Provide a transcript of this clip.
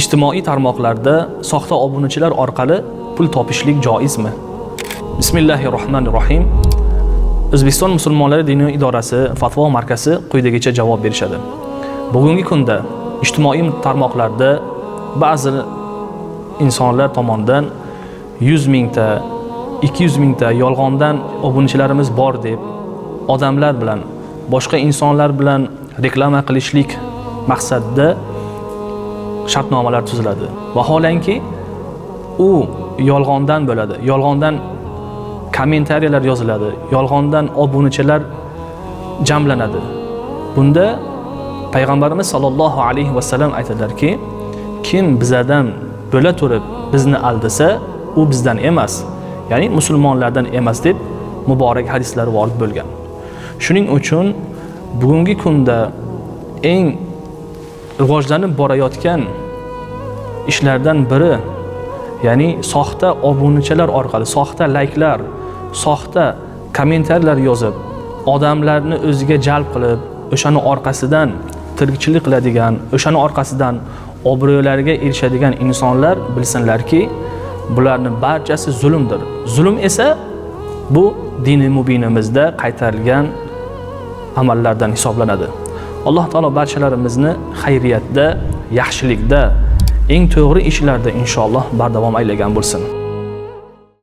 ijtimoiy tarmoqlarda soxta obunachilar orqali pul topishlik joizmi? Bismillahirrohmanirrohim. O'zbekiston musulmonlari diniy idorasi Fatvo markazi quyidagicha javob berishadi. Bugungi kunda ijtimoiy tarmoqlarda ba'zi insonlar tomonidan 100 mingta, 200 mingta yolg'ondan obunachilarimiz bor deb odamlar bilan, boshqa insonlar bilan reklama qilishlik maqsadida shartnomalar tuziladi. Vaholanki u yolg'ondan bo'ladi. Yolg'ondan kommentariyalar yoziladi. Yolg'ondan obunachilar jamlanadi. Bunda Payg'ambarimiz sollallohu alayhi vasallam aytadilarki, kim bizdan bo'la turib bizni aldasa, u bizdan emas, ya'ni musulmonlardan emas deb muborak hadislar vorid bo'lgan. Shuning uchun bugungi kunda eng rivojlanib borayotgan ishlardan biri, ya'ni soxta obunachilar orqali, soxta layklar, soxta kommentariyalar yozib, odamlarni o'ziga jalb qilib, o'shani orqasidan tirikchilik qiladigan, o'shani orqasidan obro'larga erishadigan insonlar bilsinlarki, bularning barchasi zulmdir. Zulm esa bu dini mubinimizda qaytarilgan amallardan hisoblanadi. Alloh taolo barchalarimizni xayriyatda, yaxshilikda, eng to'g'ri ishlarda inshaalloh bardavom aylagan bo'lsin.